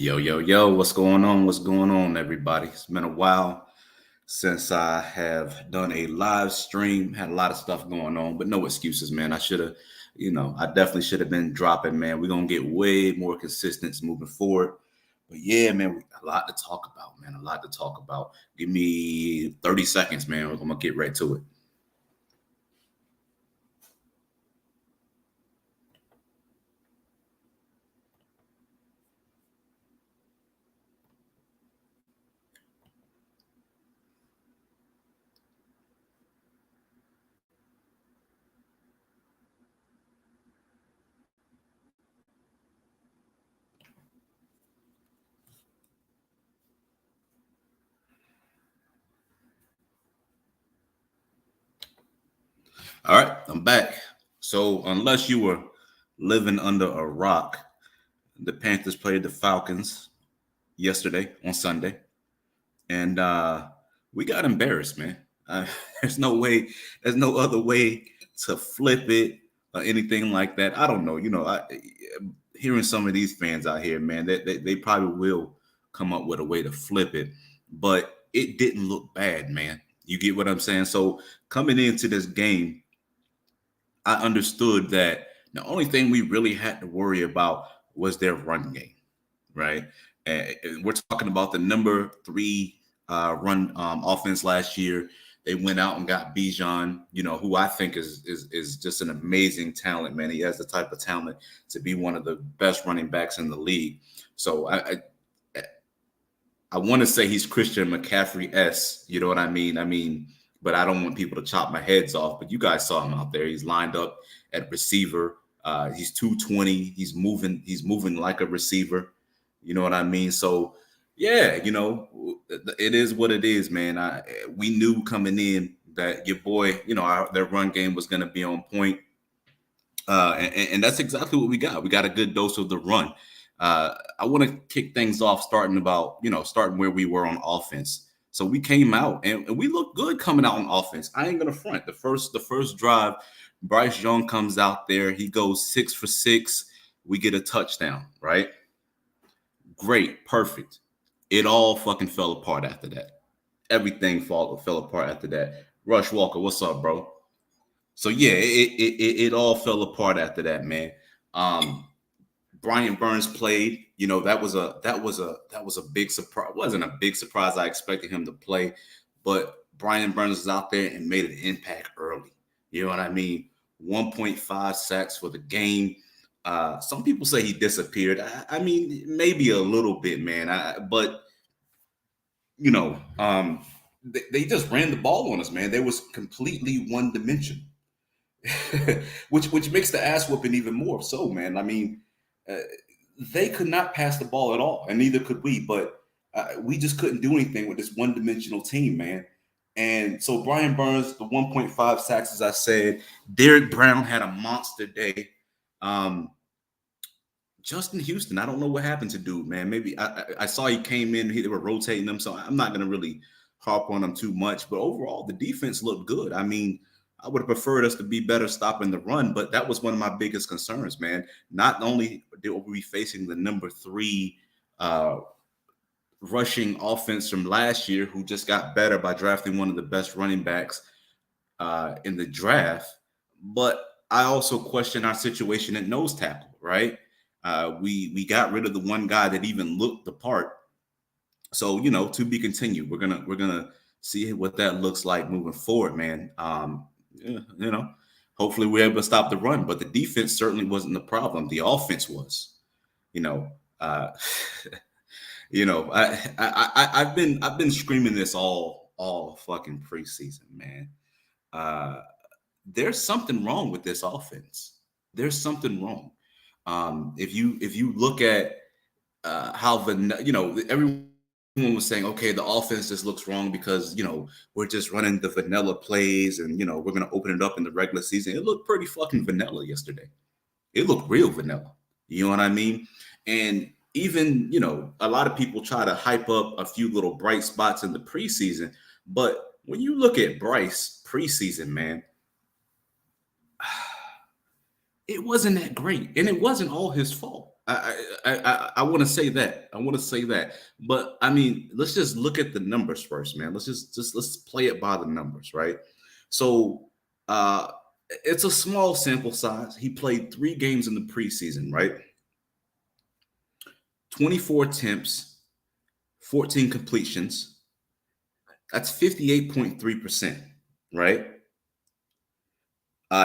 Yo, yo, yo, what's going on? What's going on, everybody? It's been a while since I have done a live stream. Had a lot of stuff going on, but no excuses, man. I should have, I definitely should have been dropping, man. We're going to get way more consistent moving forward. But yeah, man, a lot to talk about, man. A lot to talk about. Give me 30 seconds, man. I'm going to get right to it. All right, I'm back. So, unless you were living under a rock, the Panthers played the Falcons yesterday on Sunday, and we got embarrassed, man. There's no way, there's no other way to flip it or anything like that. I don't know. Hearing some of these fans out here, man, they probably will come up with a way to flip it, but it didn't look bad, man. You get what I'm saying? So coming into this game, I understood that the only thing we really had to worry about was their run game, right? And we're talking about the number three run offense last year. They went out and got Bijan, who I think is just an amazing talent, man. He has the type of talent to be one of the best running backs in the league. So I want to say he's Christian McCaffrey-esque, you know what I mean? But I don't want people to chop my heads off. But you guys saw him out there. He's lined up at receiver. He's 220. He's moving. He's moving like a receiver. You know what I mean? So yeah, it is what it is, man. We knew coming in that your boy, their run game was going to be on point. And that's exactly what we got. We got a good dose of the run. I want to kick things off starting where we were on offense. So we came out and we looked good coming out on offense. I ain't gonna front. The first drive, Bryce Young comes out there. He goes 6 for 6. We get a touchdown, right? Great, perfect. It all fucking fell apart after that. Everything fell apart after that. Rush Walker, what's up, bro? So yeah, it all fell apart after that, man. Brian Burns played. That was a big surprise. It wasn't a big surprise. I expected him to play, but Brian Burns was out there and made an impact early. You know what I mean? 1.5 sacks for the game. Some people say he disappeared. I mean, maybe a little bit, man. But they just ran the ball on us, man. They was completely one dimension, which makes the ass whooping even more so, man. I mean, they could not pass the ball at all, and neither could we. But we just couldn't do anything with this one-dimensional team, man. And so Brian Burns, the 1.5 sacks, as I said. Derek Brown had a monster day. Justin Houston, I don't know what happened to dude, man. Maybe I saw he came in, they were rotating them, so I'm not going to really harp on them too much. But overall, the defense looked good. I mean, I would have preferred us to be better stopping the run, but that was one of my biggest concerns, man. Not only were we facing the number 3 rushing offense from last year, who just got better by drafting one of the best running backs in the draft, but I also question our situation at nose tackle, right? We got rid of the one guy that even looked the part. So, to be continued. We're gonna see what that looks like moving forward, man. Hopefully we're able to stop the run, but the defense certainly wasn't the problem. The offense was. I've been screaming this all fucking preseason, man. There's something wrong with this offense. There's something wrong. If you look at how everyone was saying, okay, the offense just looks wrong because we're just running the vanilla plays and we're gonna open it up in the regular season. It looked pretty fucking vanilla yesterday. It looked real vanilla. You know what I mean? And even a lot of people try to hype up a few little bright spots in the preseason, but when you look at Bryce preseason, man, it wasn't that great, and it wasn't all his fault. I want to say that. I want to say that. But I mean, let's just look at the numbers first, man. Let's play it by the numbers, right? So uh it's a small sample size. He played 3 games in the preseason, right? 24 attempts, 14 completions. That's 58.3%, right?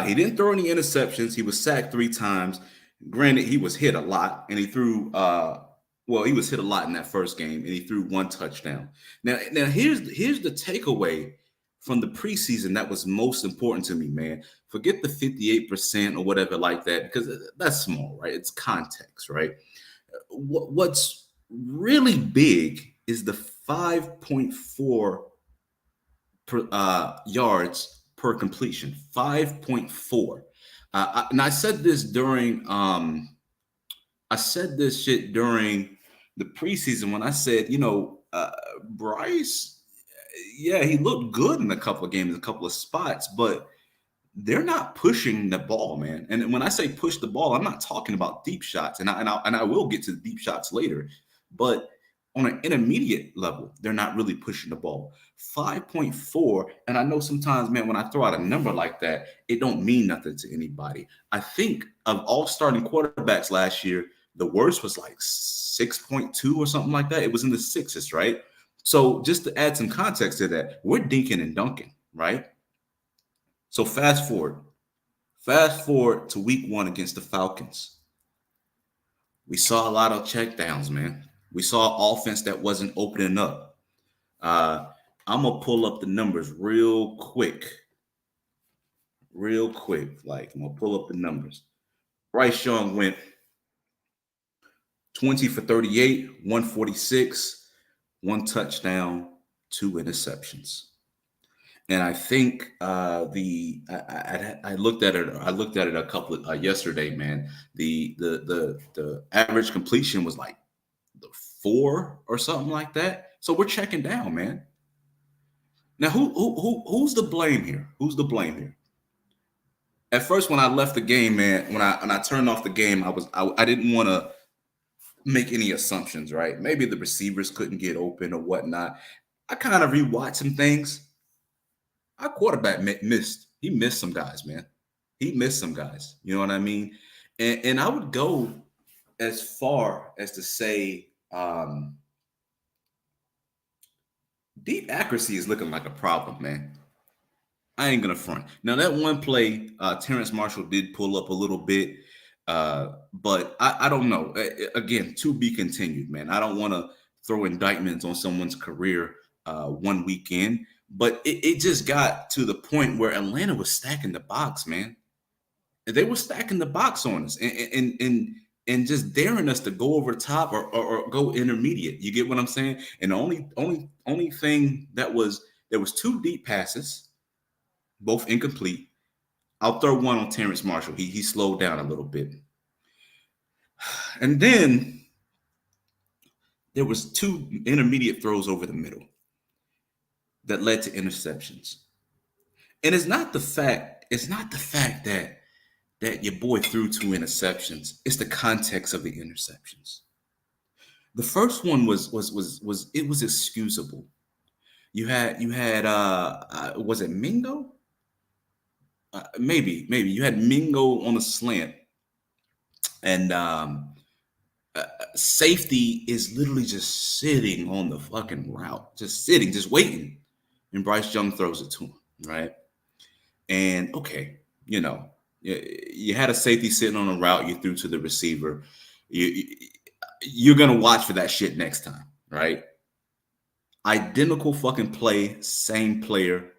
He didn't throw any interceptions. He was sacked 3 times. Granted, he was hit a lot, and he threw. Well, he was hit a lot in that first game, and he threw 1 touchdown. Now here's the takeaway from the preseason that was most important to me, man. Forget the 58% or whatever like that, because that's small, right? It's context, right? What's really big is the 5.4 yards per completion, 5.4. And I said this during I said this shit during the preseason when I said, Bryce, yeah, he looked good in a couple of games, a couple of spots, but they're not pushing the ball, man. And when I say push the ball, I'm not talking about deep shots, and I will get to the deep shots later, but on an intermediate level, they're not really pushing the ball. 5.4, and I know sometimes, man, when I throw out a number like that, it don't mean nothing to anybody. I think of all starting quarterbacks last year, the worst was like 6.2 or something like that. It was in the sixes, right? So just to add some context to that, we're dinking and dunking, right? So fast forward to week 1 against the Falcons. We saw a lot of checkdowns, man. We saw offense that wasn't opening up. Uh, I'm gonna pull up the numbers real quick. Like I'm gonna pull up the numbers. Bryce Young went 20 for 38, 146, 1 touchdown, 2 interceptions. And I think the I looked at it. I looked at it a couple of, yesterday, man. The average completion was like the 4 or something like that. So we're checking down, man. Now who's the blame here? Who's the blame here? At first, when I left the game, man, when I turned off the game, I didn't want to make any assumptions, right? Maybe the receivers couldn't get open or whatnot. I kind of rewatched some things. Our quarterback missed. He missed some guys, man. He missed some guys. You know what I mean? And I would go as far as to say deep accuracy is looking like a problem, man. I ain't gonna front. Now that one play, Terrence Marshall did pull up a little bit, but I don't know. Again, to be continued, man. I don't want to throw indictments on someone's career one weekend, but it just got to the point where Atlanta was stacking the box, man. They were stacking the box on us, and just daring us to go over top or go intermediate. You get what I'm saying? And the only thing that was there was 2 deep passes, both incomplete. I'll throw one on Terrence Marshall. He slowed down a little bit. And then there was 2 intermediate throws over the middle that led to interceptions. And it's not the fact that your boy threw 2 interceptions. It's the context of the interceptions. The first one was it was excusable. You had was it Mingo? Maybe you had Mingo on a slant, and safety is literally just sitting on the fucking route, just sitting, just waiting, and Bryce Young throws it to him, right? And okay, you had a safety sitting on a route, you threw to the receiver. You're gonna watch for that shit next time, right? Identical fucking play, same player,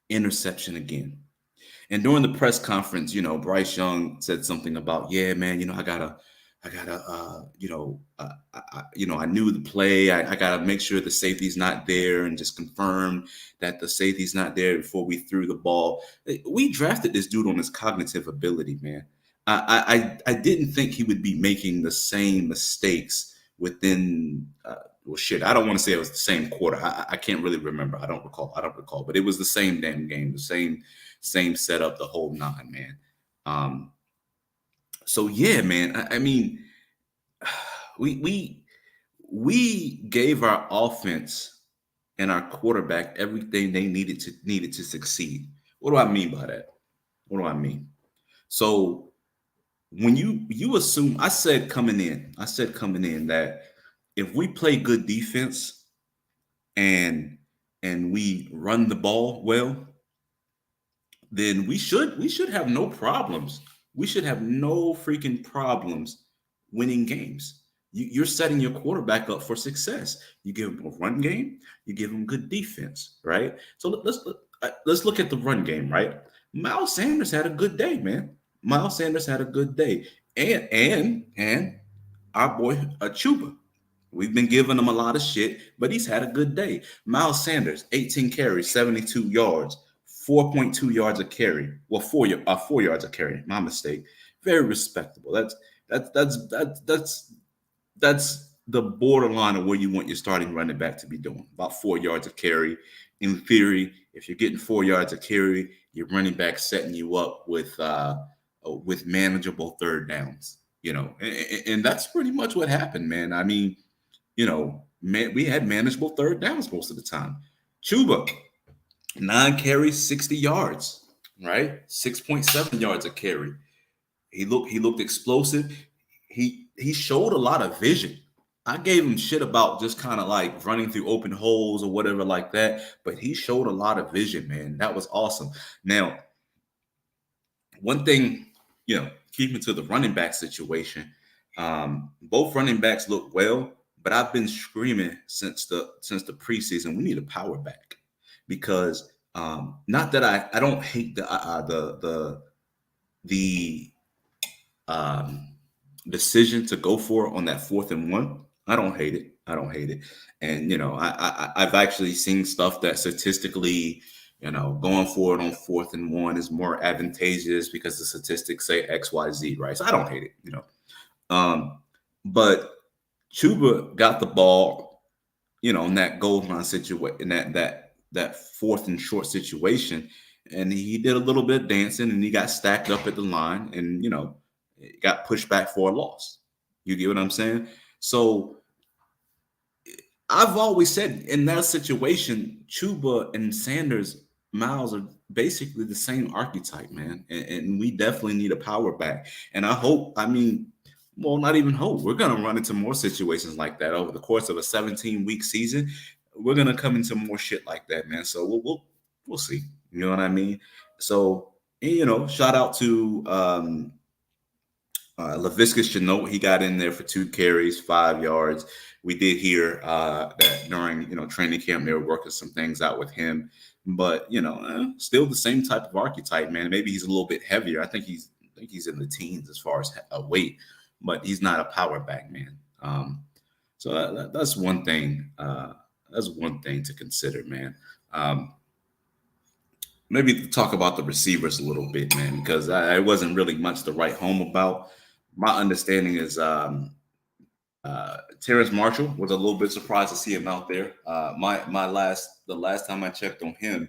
interception again. And during the press conference, Bryce Young said something about, yeah, man, I gotta, I knew the play. I gotta make sure the safety's not there and just confirm that the safety's not there before we threw the ball. We drafted this dude on his cognitive ability, man. I didn't think he would be making the same mistakes within. Well, shit, I don't want to say it was the same quarter. I can't really remember. I don't recall, but it was the same damn game, the same setup, the whole nine, man. So yeah, man. I mean, we we we gave our offense and our quarterback everything they needed to succeed. What do I mean by that? What do I mean? So when you assume, I said coming in that if we play good defense and we run the ball well, then we should have no problems. We should have no freaking problems winning games. You're setting your quarterback up for success. You give him a run game, you give him good defense, right? So let's look at the run game, right? Miles Sanders had a good day, man. Miles Sanders had a good day, and our boy Chuba. We've been giving him a lot of shit, but he's had a good day. Miles Sanders, 18 carries, 72 yards, 4.2 yards a carry. Well, 4 yards a carry. My mistake. Very respectable. That's the borderline of where you want your starting running back to be doing. About 4 yards a carry. In theory, if you're getting 4 yards a carry, your running back setting you up with manageable third downs. And that's pretty much what happened, man. I mean, man, we had manageable third downs most of the time. Chuba, 9 carries, 60 yards, right? 6.7 yards a carry. He looked explosive. He showed a lot of vision. I gave him shit about just kind of like running through open holes or whatever like that, but he showed a lot of vision, man. That was awesome. Now, one thing, keeping to the running back situation, both running backs look well, but I've been screaming since the preseason, we need a power back because not that I don't hate the decision to go for it on that 4th and 1. I don't hate it. I don't hate it. And I've actually seen stuff that statistically, going for it on 4th and 1 is more advantageous because the statistics say XYZ, right? So I don't hate it. But Chuba got the ball, in that goal line situation, in that 4th and short situation, and he did a little bit of dancing, and he got stacked up at the line, and got pushed back for a loss. You get what I'm saying? So I've always said in that situation, Chuba and Sanders, Miles are basically the same archetype, man. And we definitely need a power back. And well, not even hope. We're gonna run into more situations like that over the course of a 17-week season. We're gonna come into more shit like that, man. So we'll see. You know what I mean? So shout out to Laviscus Chenault. He got in there for 2 carries, 5 yards. We did hear that during training camp they were working some things out with him, but still the same type of archetype, man. Maybe he's a little bit heavier. I think he's in the teens as far as weight, but he's not a power back, man. So that's one thing. That's one thing to consider, man. Maybe talk about the receivers a little bit, man, because I wasn't really much to write home about. My understanding is Terrence Marshall was a little bit surprised to see him out there. The last time I checked on him,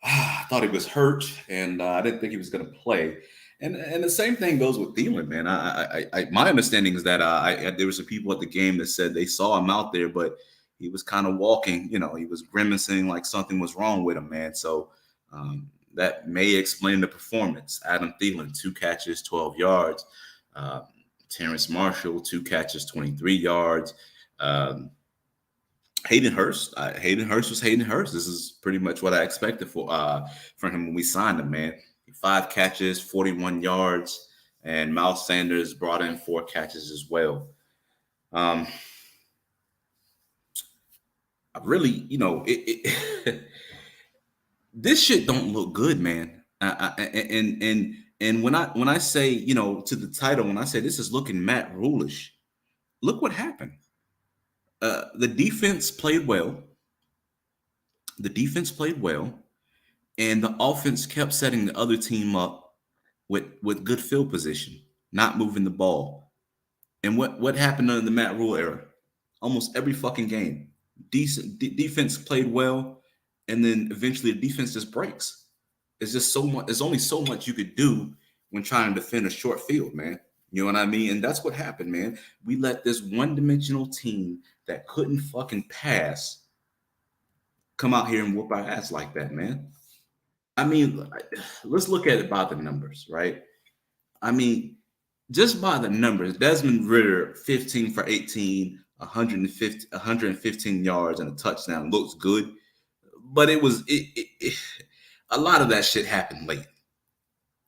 I thought he was hurt, and I didn't think he was going to play. And the same thing goes with Thielen, man. My understanding is that there were some people at the game that said they saw him out there, but he was kind of walking. He was grimacing like something was wrong with him, man. So that may explain the performance. Adam Thielen, 2 catches, 12 yards. Terrence Marshall, 2 catches, 23 yards. Hayden Hurst. Hayden Hurst was Hayden Hurst. This is pretty much what I expected from him when we signed him, man. 5 catches, 41 yards, and Miles Sanders brought in 4 catches as well. I really, this shit don't look good, man. And when I say, to the title, when I say this is looking Matt Rhule-ish, look what happened. The defense played well. And the offense kept setting the other team up with good field position, not moving the ball. And what happened under the Matt Rhule era? Almost every fucking game, defense played well, and then eventually the defense just breaks. It's just so much. There's only so much you could do when trying to defend a short field, man. You know what I mean? And that's what happened, man. We let this one-dimensional team that couldn't fucking pass come out here and whoop our ass like that, man. I mean, let's look at it by the numbers, right? I mean, just by the numbers, Desmond Ritter, 15 for 18, 115 yards and a touchdown looks good, but a lot of that shit happened late.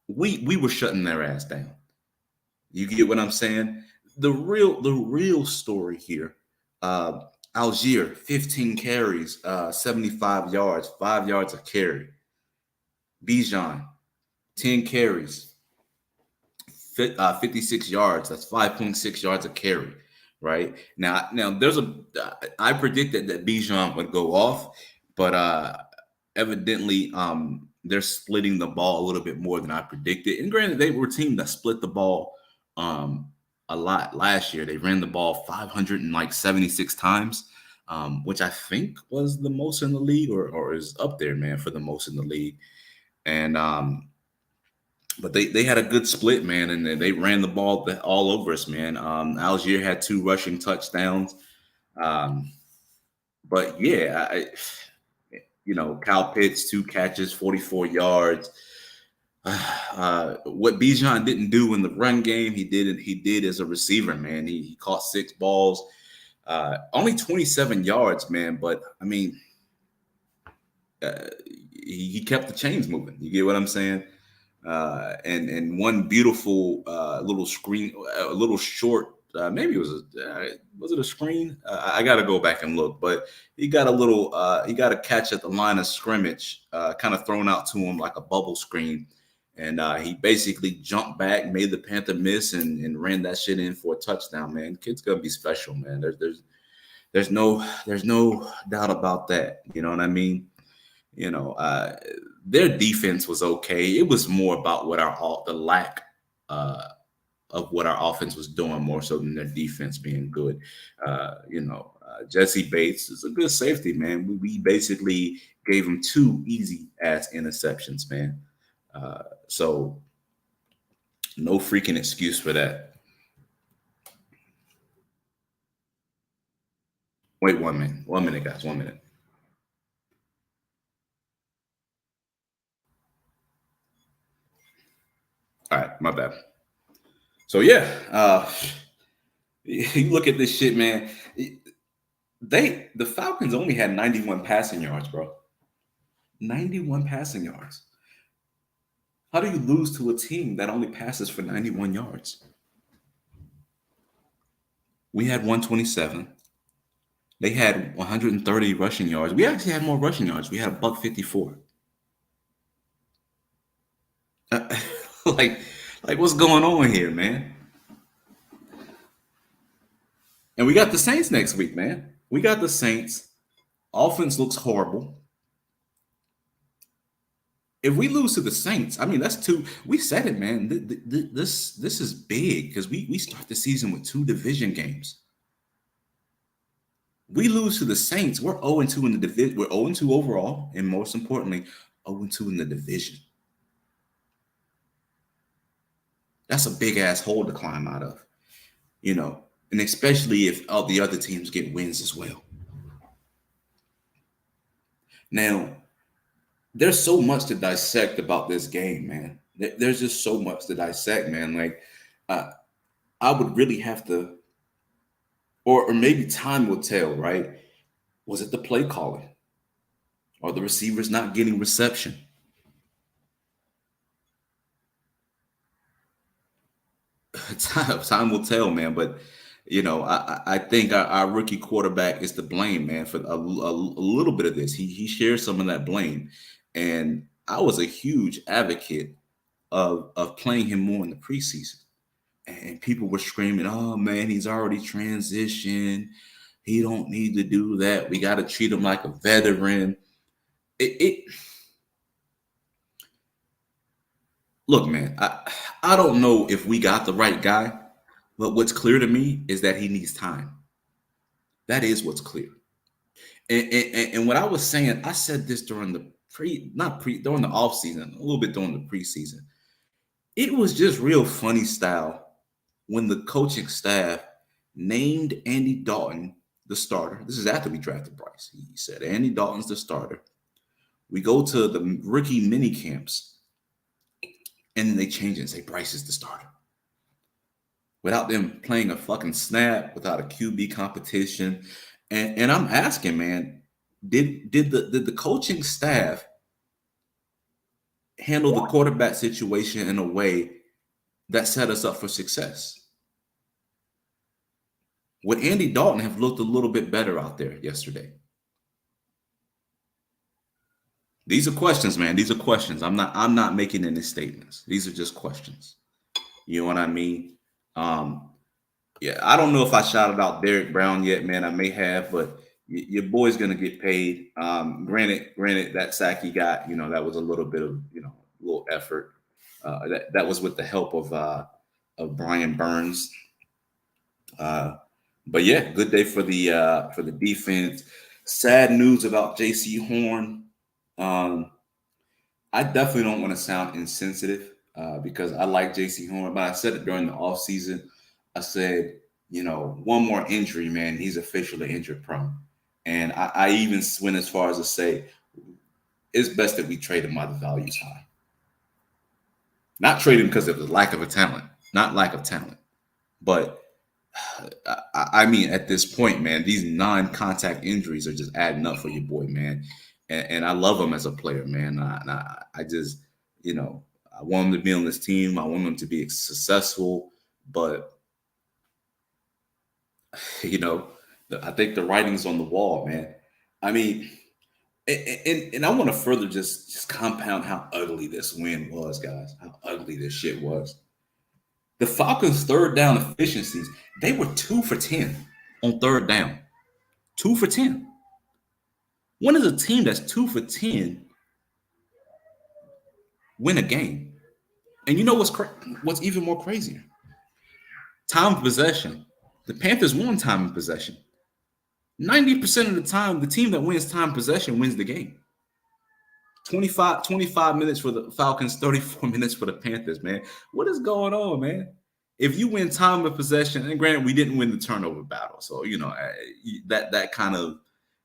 We were shutting their ass down. You get what I'm saying? The real story here. Uh, Algier, 15 carries, 75 yards, 5 yards of carry. Bijan, 10 carries, 56 yards. That's 5.6 yards of carry. Right now, I predicted that Bijan would go off, but evidently, they're splitting the ball a little bit more than I predicted. And granted, they were a team that split the ball um, a lot last year. They ran the ball 576 times, which I think was the most in the league, or is up there, man, for the most in the league. And but they had a good split, man, and they ran the ball all over us, man. Algier had 2 rushing touchdowns. Um, but yeah, Kyle Pitts, 2 catches, 44 yards. What Bijan didn't do in the run game, he did as a receiver, man. He caught 6 balls, only 27 yards, man. But I mean, he kept the chains moving. You get what I'm saying? And one beautiful little screen, a little short. Maybe it was it a screen? I got to go back and look, but he got he got a catch at the line of scrimmage, kind of thrown out to him like a bubble screen, and he basically jumped back, made the Panther miss, and ran that shit in for a touchdown. Man, kid's gonna be special, man. There's no doubt about that. You know what I mean? You know, their defense was okay. It was more about the lack uh, of what our offense was doing more so than their defense being good. Jesse Bates is a good safety, man. We basically gave him 2 easy ass interceptions, man. So no freaking excuse for that. Wait 1 minute. 1 minute, guys. 1 minute. All right, my bad. So yeah, you look at this shit, man. The Falcons only had 91 passing yards, bro. 91 passing yards. How do you lose to a team that only passes for 91 yards? We had 127. They had 130 rushing yards. We actually had more rushing yards. We had a buck 54. Uh, like, like what's going on here, man? And we got the Saints next week, man. We got the Saints. Offense looks horrible. If we lose to the Saints, I mean that's two. We said it, man. This is big because we start the season with 2 division games. We lose to the Saints, we're 0-2 in the division. We're 0-2 overall, and most importantly, 0-2 in the division. That's a big ass hole to climb out of, and especially if all the other teams get wins as well. Now, there's so much to dissect about this game, man. There's just so much to dissect, man. Like, uh, I would really have to, or maybe time will tell, right? Was it the play calling? Or the receivers not getting reception? Time will tell, man. But I think our rookie quarterback is to blame, man, for a little bit of this. He shares some of that blame, and I was a huge advocate of playing him more in the preseason. And people were screaming, "Oh man, he's already transitioned. He don't need to do that. We got to treat him like a veteran." It Look, man. I don't know if we got the right guy, but what's clear to me is that he needs time. That is what's clear. And what I was saying, I said this during the during the off season, a little bit during the preseason. It was just real funny style when the coaching staff named Andy Dalton the starter. This is after we drafted Bryce. He said Andy Dalton's the starter. We go to the rookie mini camps, and then they change it and say Bryce is the starter. Without them playing a fucking snap, without a QB competition. And I'm asking, man, did the coaching staff handle the quarterback situation in a way that set us up for success? Would Andy Dalton have looked a little bit better out there yesterday? These are questions, man. These are questions. I'm not making any statements. These are just questions. You know what I mean? Yeah, I don't know if I shouted out Derek Brown yet, man. I may have, but your boy's gonna get paid. Granted, that sack he got, that was a little bit of, a little effort. That was with the help of Brian Burns. But yeah, good day for the defense. Sad news about J.C. Horn. I definitely don't want to sound insensitive because I like J.C. Horn, but I said it during the offseason. I said, one more injury, man, he's officially injured prone. And I even went as far as to say it's best that we trade him while the value's high. Not trade him because of the lack of talent, not lack of talent. But I mean, at this point, man, these non-contact injuries are just adding up for your boy, man. And I love him as a player, man. I just, I want him to be on this team. I want him to be successful. But, I think the writing's on the wall, man. I mean, and I want to further just compound how ugly this win was, guys. How ugly this shit was. The Falcons' third down efficiencies, they were 2 for 10 on third down. 2 for 10. When does a team that's 2 for 10 win a game? And you know what's even more crazier? Time of possession. The Panthers won time of possession. 90% of the time, the team that wins time of possession wins the game. 25 minutes for the Falcons, 34 minutes for the Panthers, man. What is going on, man? If you win time of possession, and granted, we didn't win the turnover battle, so that kind of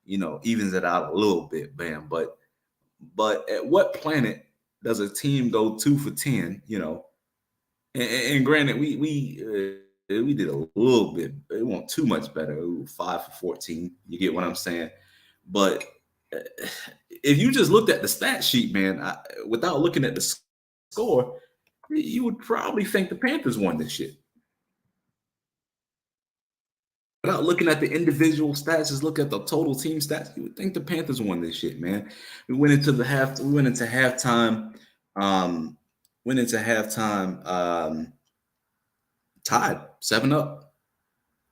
evens it out a little bit, man. But at what planet does a team go 2 for 10? And granted, we did a little bit. It wasn't too much better. 5 for 14. You get what I'm saying? But if you just looked at the stat sheet, man, without looking at the score, you would probably think the Panthers won this shit. Without looking at the individual stats, just look at the total team stats, you would think the Panthers won this shit, man. We went into halftime. Tied 7-up.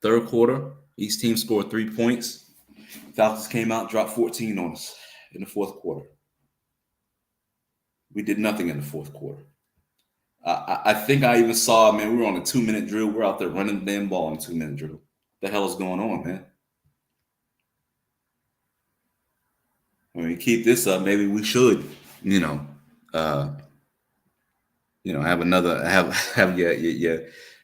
Third quarter, each team scored 3 points. Falcons came out, dropped 14 on us in the fourth quarter. We did nothing in the fourth quarter. I think I even saw, man, we were on a 2-minute drill. We're out there running the damn ball in a 2-minute drill. What the hell is going on, man? When we keep this up, maybe we should, have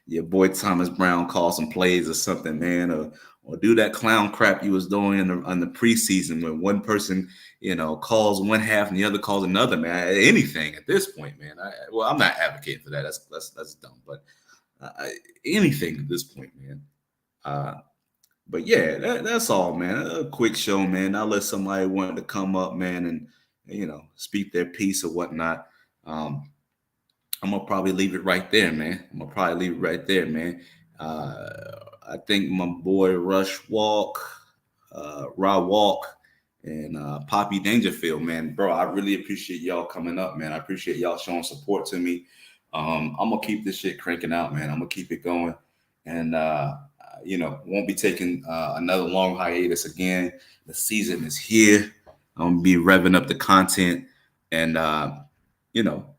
your boy Thomas Brown call some plays or something, man, or do that clown crap you was doing on the preseason when one person, calls one half and the other calls another, man. Anything at this point, man. I'm not advocating for that. That's dumb, but anything at this point, man. But yeah, that's all, man. A quick show, man. I'll let somebody want to come up, man, and speak their piece or whatnot. I'm gonna probably leave it right there, man. I think my boy Rush Walk, Raw Walk, and Poppy Dangerfield, man, bro. I really appreciate y'all coming up, man. I appreciate y'all showing support to me. I'm gonna keep this shit cranking out, man. I'm gonna keep it going, and won't be taking another long hiatus again. The season is here. I'm gonna be revving up the content, and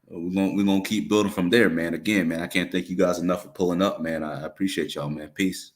we're gonna keep building from there, man. Again, man, I can't thank you guys enough for pulling up, man. I appreciate y'all, man. Peace.